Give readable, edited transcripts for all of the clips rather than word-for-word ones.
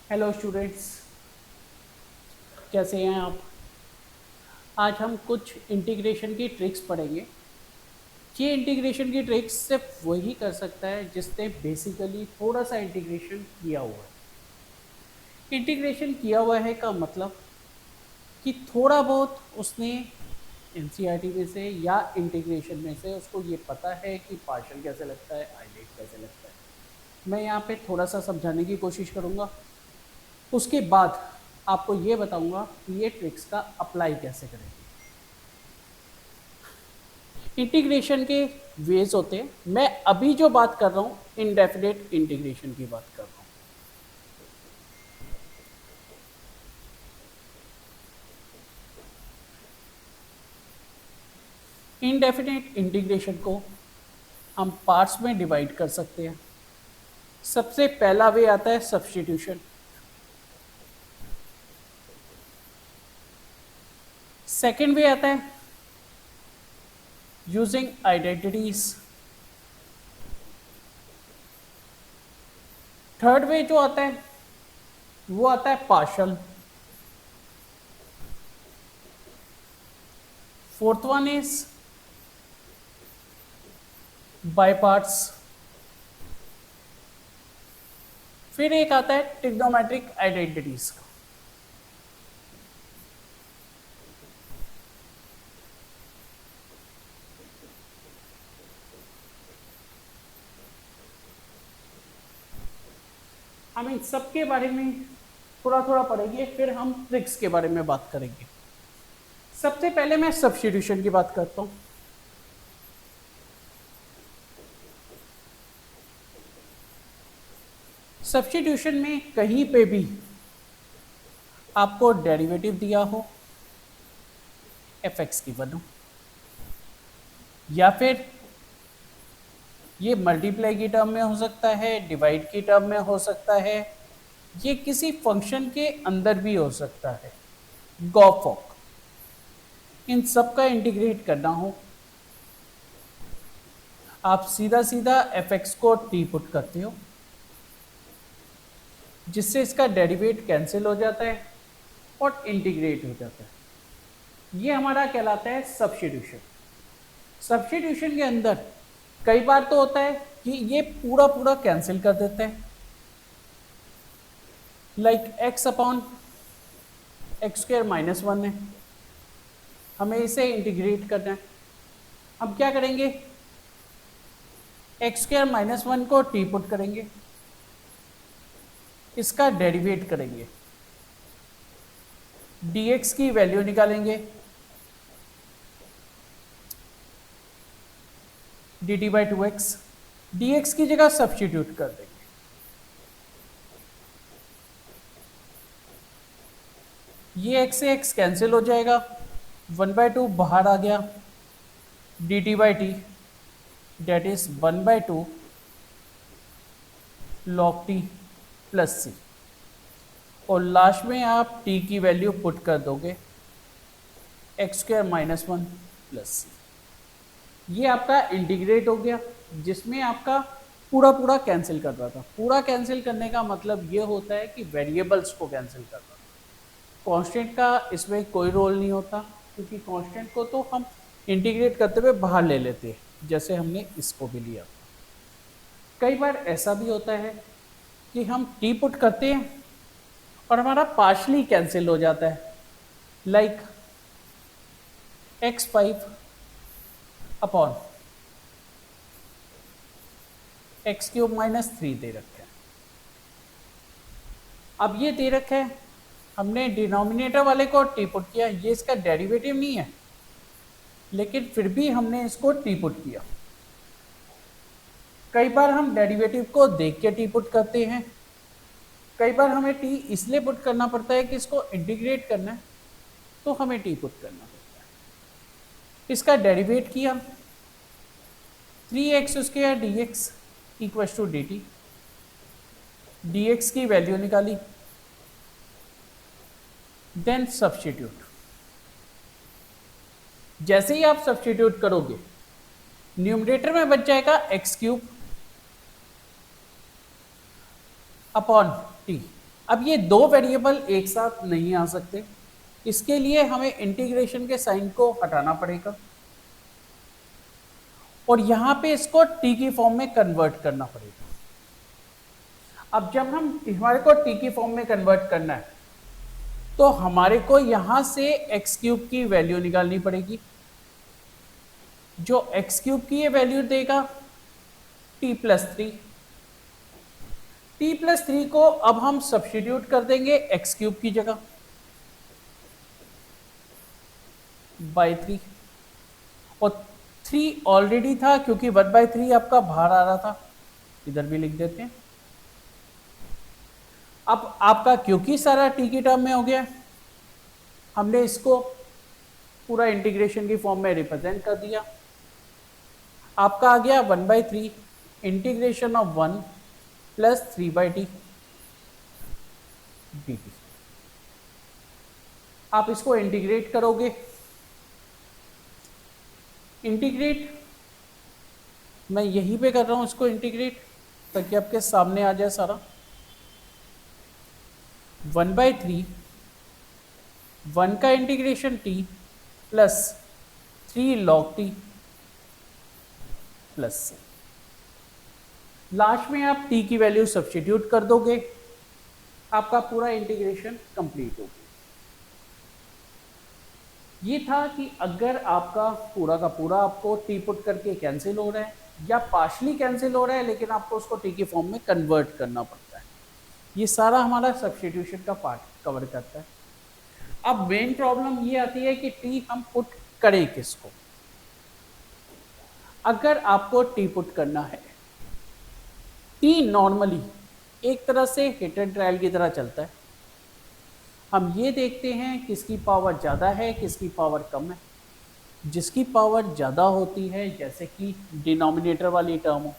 Hello students, कैसे हैं आप। आज हम कुछ इंटीग्रेशन की ट्रिक्स पढ़ेंगे। ये इंटीग्रेशन की ट्रिक्स सिर्फ वही कर सकता है जिसने बेसिकली थोड़ा सा इंटीग्रेशन किया हुआ है। इंटीग्रेशन किया हुआ है का मतलब कि थोड़ा बहुत उसने एनसीईआरटी में से या इंटीग्रेशन में से उसको ये पता है कि पार्शियल कैसे लगता है, आइलेट कैसे लगता है। मैं यहाँ पे थोड़ा सा समझाने की कोशिश करूँगा। उसके बाद आपको ये बताऊँगा कि ये ट्रिक्स का अप्लाई कैसे करें। इंटीग्रेशन के वेज होते हैं। मैं अभी जो बात कर रहा हूँ इनडेफिनेट इंटीग्रेशन की बात कर रहा हूँ। इनडेफिनेट इंटीग्रेशन को हम पार्ट्स में डिवाइड कर सकते हैं। सबसे पहला वे आता है सब्स्टिट्यूशन। सेकेंड वे आता है यूजिंग आइडेंटिटीज। थर्ड वे जो आता है वो आता है partial. Fourth one is by parts. फिर एक आता है ट्रिग्नोमेट्रिक आइडेंटिटीज का। हम इन सब के बारे में थोड़ा थोड़ा पढ़ेंगे, फिर हम ट्रिक्स के बारे में बात करेंगे। सबसे पहले मैं सब्स्टिट्यूशन की बात करता हूँ। सब्स्टिट्यूशन में कहीं पे भी आपको डेरिवेटिव दिया हो एफ एक्स की वैल्यू, या फिर ये मल्टीप्लाई की टर्म में हो सकता है, डिवाइड की टर्म में हो सकता है, ये किसी फंक्शन के अंदर भी हो सकता है, गॉफॉक, इन सब का इंटीग्रेट करना हो, आप सीधा सीधा एफ एक्स को टी पुट करते हो, जिससे इसका डेरिवेट कैंसिल हो जाता है और इंटीग्रेट हो जाता है। ये हमारा कहलाता है सब्स्टिट्यूशन। सब्स्टिट्यूशन के अंदर कई बार तो होता है कि ये पूरा पूरा कैंसिल कर देते हैं, like x upon x square minus one है, हमें इसे इंटीग्रेट करना है। अब क्या करेंगे, एक्स स्क्वायर माइनस वन को टी पुट करेंगे, इसका डेरिवेट करेंगे, dx की वैल्यू निकालेंगे, dt by two x, dx की जगह सब्स्टिट्यूट कर देंगे। ये x से x कैंसिल हो जाएगा, वन बाई टू बाहर आ गया, dt by T that is one by two log t plus c, और लास्ट में आप t की वैल्यू पुट कर दोगे x square minus one plus c. ये आपका इंटीग्रेट हो गया, जिसमें आपका पूरा पूरा कैंसिल कर रहा था। पूरा कैंसिल करने का मतलब ये होता है कि वेरिएबल्स को कैंसिल कर रहा था। कांस्टेंट का इसमें कोई रोल नहीं होता, क्योंकि कांस्टेंट को तो हम इंटीग्रेट करते हुए बाहर ले लेते हैं, जैसे हमने इसको भी लिया। कई बार ऐसा भी होता है कि हम टी पुट करते हैं और हमारा पार्शली कैंसिल हो जाता है, like x five upon x cube minus three दे रखा है। अब ये दे रखा है, हमने डिनोमिनेटर वाले को टी पुट किया, ये इसका डेरिवेटिव नहीं है, लेकिन फिर भी हमने इसको टी पुट किया। कई बार हम डेरिवेटिव को देख के टी पुट करते हैं, कई बार हमें टी इसलिए पुट करना पड़ता है कि इसको इंटीग्रेट करना है, तो हमें टी पुट करना पड़ता है। इसका डेरिवेट किया, three x square d x equal to d t, d x की वैल्यू निकाली, देन सब्स्टिट्यूट। जैसे ही आप सब्स्टिट्यूट करोगे, न्यूमरेटर में बच जाएगा एक्स क्यूब अपॉन टी, अब ये दो वेरिएबल एक साथ नहीं आ सकते, इसके लिए हमें इंटीग्रेशन के साइन को हटाना पड़ेगा और यहां पे इसको t की फॉर्म में कन्वर्ट करना पड़ेगा। अब जब हमारे को t की फॉर्म में कन्वर्ट करना है तो हमारे को यहां से एक्स क्यूब की वैल्यू निकालनी पड़ेगी। जो एक्स क्यूब की ये वैल्यू देगा t+3। t+3 को अब हम सब्स्टिट्यूट कर देंगे एक्स क्यूब की जगह बाई 3, और 3 ऑलरेडी था क्योंकि 1/3 आपका बाहर आ रहा था, इधर भी लिख देते हैं। अब आपका क्योंकि सारा t की टर्म में हो गया, हमने इसको पूरा इंटीग्रेशन की फॉर्म में रिप्रेजेंट कर दिया। आपका आ गया 1/3 integration of 1 plus 3/t dt। आप इसको इंटीग्रेट करोगे, इंटीग्रेट मैं यहीं पे कर रहा हूं इसको इंटीग्रेट ताकि आपके सामने आ जाए सारा। 1/3 1 का integration t plus 3 log t plus से लास्ट में आप t की वैल्यू सब्स्टिट्यूट कर दोगे, आपका पूरा इंटीग्रेशन कंप्लीट हो गया। ये था कि अगर आपका पूरा का पूरा आपको t पुट करके कैंसिल हो रहा है या पार्शली कैंसिल हो रहा है लेकिन आपको उसको t की फॉर्म में कन्वर्ट करना पड़ता है, ये सारा हमारा सब्स्टिट्यूशन का पार्ट कवर करता है। अब मेन प्रॉब्लम ये आती है कि t हम पुट करें किसको। अगर आपको t पुट करना है, t नॉर्मली एक तरह से हिट एंड ट्रायल की तरह चलता है। हम ये देखते हैं किसकी पावर ज़्यादा है किसकी पावर कम है। जिसकी पावर ज़्यादा होती है, जैसे कि डिनोमिनेटर वाली टर्म हो,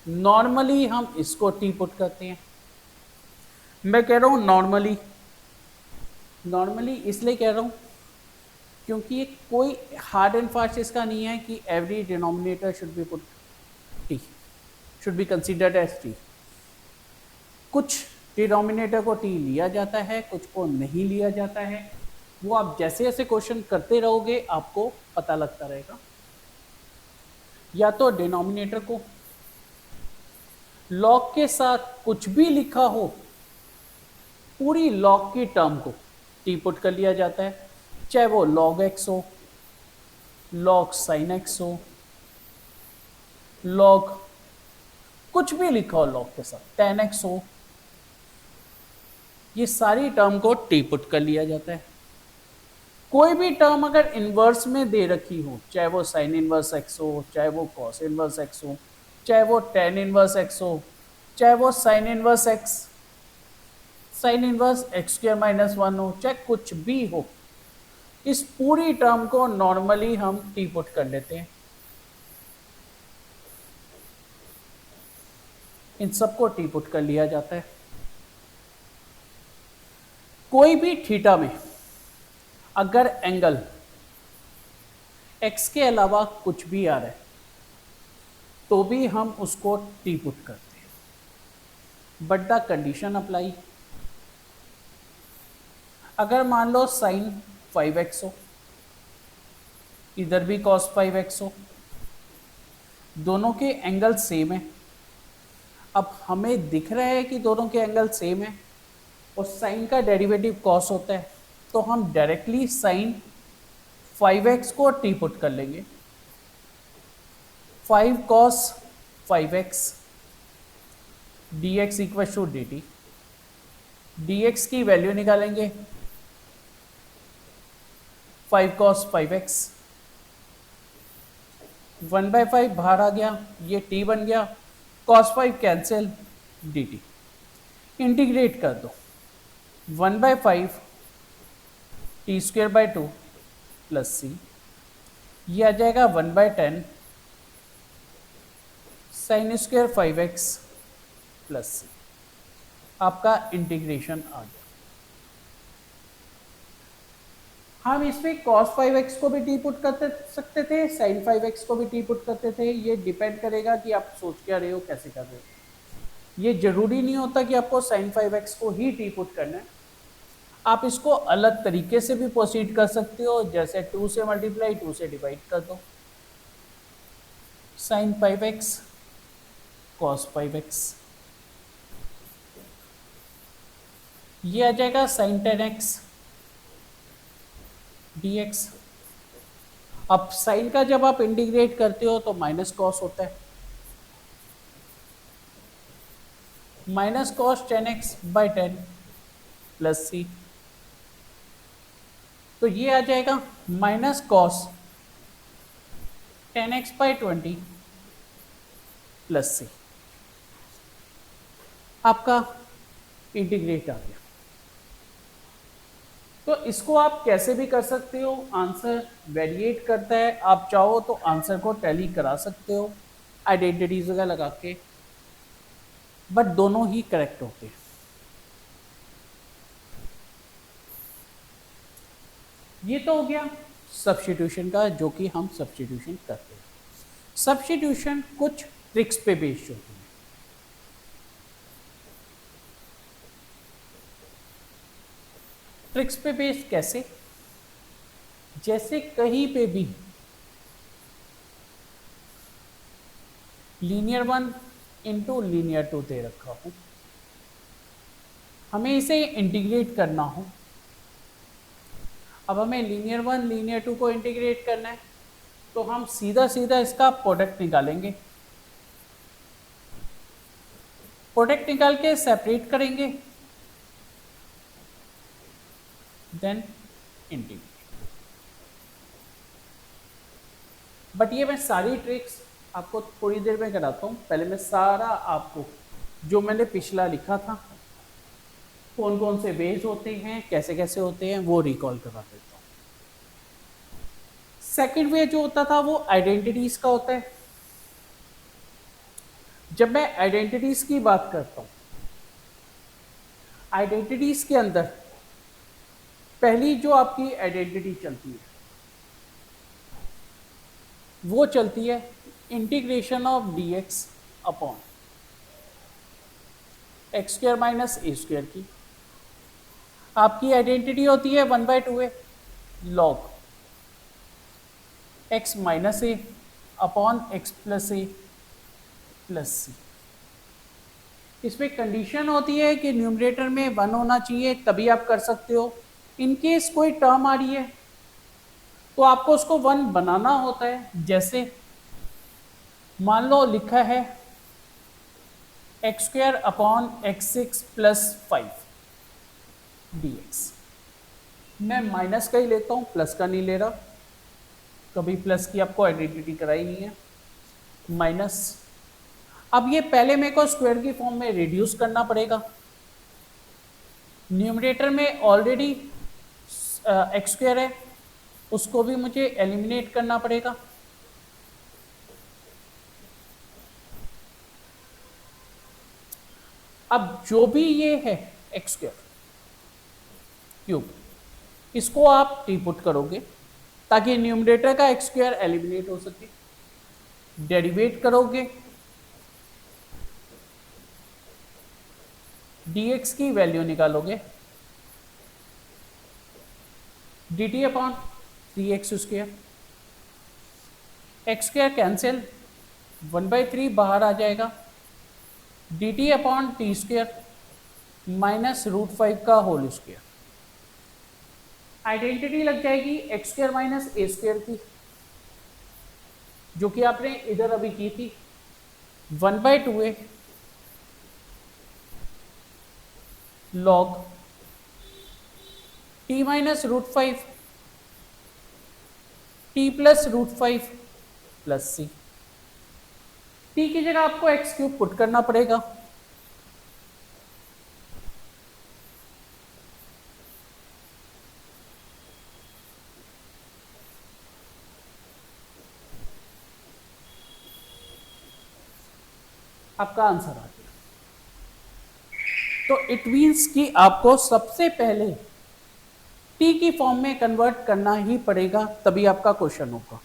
नॉर्मली हम इसको t पुट करते हैं। मैं कह रहा हूँ नॉर्मली, नॉर्मली इसलिए कह रहा हूँ क्योंकि ये कोई हार्ड एंड फास्ट इसका नहीं है कि every denominator should be put t, should be considered as t। कुछ डिनोमिनेटर को t लिया जाता है, कुछ को नहीं लिया जाता है। वो आप जैसे जैसे क्वेश्चन करते रहोगे आपको पता लगता रहेगा। या तो डिनोमिनेटर को लॉग के साथ कुछ भी लिखा हो, पूरी लॉग की टर्म को t पुट कर लिया जाता है, चाहे वो log x हो, log sin x हो, log कुछ भी लिखा हो log के साथ, tan x हो, ये सारी टर्म को t पुट कर लिया जाता है। कोई भी टर्म अगर इन्वर्स में दे रखी हो, चाहे वो sin इनवर्स x हो, चाहे वो cos इनवर्स x हो, चाहे वो tan इनवर्स x हो, चाहे वो sin inverse x, sin inverse x² - 1 हो, चाहे कुछ भी हो, इस पूरी टर्म को नॉर्मली हम t पुट कर लेते हैं। इन सबको t पुट कर लिया जाता है। कोई भी थीटा में अगर एंगल x के अलावा कुछ भी आ रहा है तो भी हम उसको t पुट करते हैं। बट द कंडीशन अप्लाई, अगर मान लो sin 5x हो, इधर भी cos 5x हो, दोनों के एंगल सेम है। अब हमें दिख रहा है कि दोनों के एंगल सेम है और साइन का डेरिवेटिव cos होता है, तो हम डायरेक्टली sin 5x को t पुट कर लेंगे। 5 cos 5x dx = dt, dx की वैल्यू निकालेंगे 5 cos 5x, 1/5 बाहर आ गया, ये t बन गया, cos 5 कैंसिल, dt इंटीग्रेट कर दो, 1/5 t² / 2 प्लस c, ये आ जाएगा 1/10 sin² 5x प्लस c। आपका इंटीग्रेशन आ गया। हम इसमें cos 5x को भी t पुट कर सकते थे, sin 5x को भी t पुट करते थे। ये डिपेंड करेगा कि आप सोच क्या रहे हो, कैसे कर रहे हो। ये जरूरी नहीं होता कि आपको sin 5x को ही t पुट करना है, आप इसको अलग तरीके से भी प्रोसीड कर सकते हो, जैसे 2 से मल्टीप्लाई 2 से डिवाइड कर दो, sin 5x cos 5x, ये आ जाएगा sin 10x dx। अब साइन का जब आप इंटीग्रेट करते हो तो माइनस कॉस होता है, minus cos 10x by 10 plus c, तो ये आ जाएगा minus cos 10x by 20 plus c, आपका इंटीग्रेट आ गया। तो इसको आप कैसे भी कर सकते हो, आंसर वेरिएट करता है, आप चाहो तो आंसर को टैली करा सकते हो आइडेंटिटीज वगैरह लगा के, बट दोनों ही करेक्ट होते हैं। ये तो हो गया सब्स्टिट्यूशन का, जो कि हम सब्स्टिट्यूशन करते हैं। सब्स्टिट्यूशन कुछ ट्रिक्स पे बेस्ड होती है। ट्रिक्स पे बेस्ड कैसे? जैसे कहीं पे भी लीनियर 1 इंटू लीनियर 2 दे रखा हो, हमें इसे इंटीग्रेट करना हो। अब हमें लीनियर 1 लीनियर 2 को इंटीग्रेट करना है, तो हम सीधा सीधा इसका प्रोडक्ट निकालेंगे, प्रोडक्ट निकाल के सेपरेट करेंगे, देन इंटीग्रेट। बट ये मैं सारी ट्रिक्स आपको थोड़ी देर में कराता हूँ, पहले मैं सारा आपको जो मैंने पिछला लिखा था, कौन कौन से वेज होते हैं, कैसे कैसे होते हैं, वो रिकॉल करा देता हूँ। सेकेंड वे जो होता था वो आइडेंटिटीज का होता है। जब मैं आइडेंटिटीज की बात करता हूँ, आइडेंटिटीज के अंदर पहली जो आपकी आइडेंटिटी चलती है वो चलती है integration of dx upon x square minus a square की। आपकी आइडेंटिटी होती है 1/2a लॉग x माइनस ए अपॉन एक्स प्लस ए प्लस सी। इसमें कंडीशन होती है कि न्यूमरेटर में 1 होना चाहिए, तभी आप कर सकते हो। इन केस कोई टर्म आ रही है तो आपको उसको 1 बनाना होता है। जैसे मान लो लिखा है x square upon x6 plus 5 dx, मैं माइनस का ही लेता हूँ, प्लस का नहीं ले रहा, कभी प्लस की आपको आइडेंटिटी कराई नहीं है, माइनस। अब ये पहले मेरे को स्क्वायर की फॉर्म में रिड्यूस करना पड़ेगा, न्यूमरेटर में ऑलरेडी एक्स स्क्वायर है, उसको भी मुझे एलिमिनेट करना पड़ेगा। अब जो भी ये है एक्स स्क्वायर क्यूब, इसको आप टी पुट करोगे ताकि न्यूमरेटर का एक्स स्क्वायर एलिमिनेट हो सके। डेरिवेट करोगे, dx की वैल्यू निकालोगे, dt upon 3x square, x square cancel, 1/3 बाहर आ जाएगा, dt upon t square minus √5 का होल स्क्वायर। आइडेंटिटी लग जाएगी x square minus a square की, जो कि आपने इधर अभी की थी, 1/2a log t minus √5 t plus √5 plus c. t की जगह आपको एक्स क्यूब पुट करना पड़ेगा, आपका आंसर आ गया। तो इट मीन्स कि आपको सबसे पहले t की फॉर्म में कन्वर्ट करना ही पड़ेगा, तभी आपका क्वेश्चन होगा।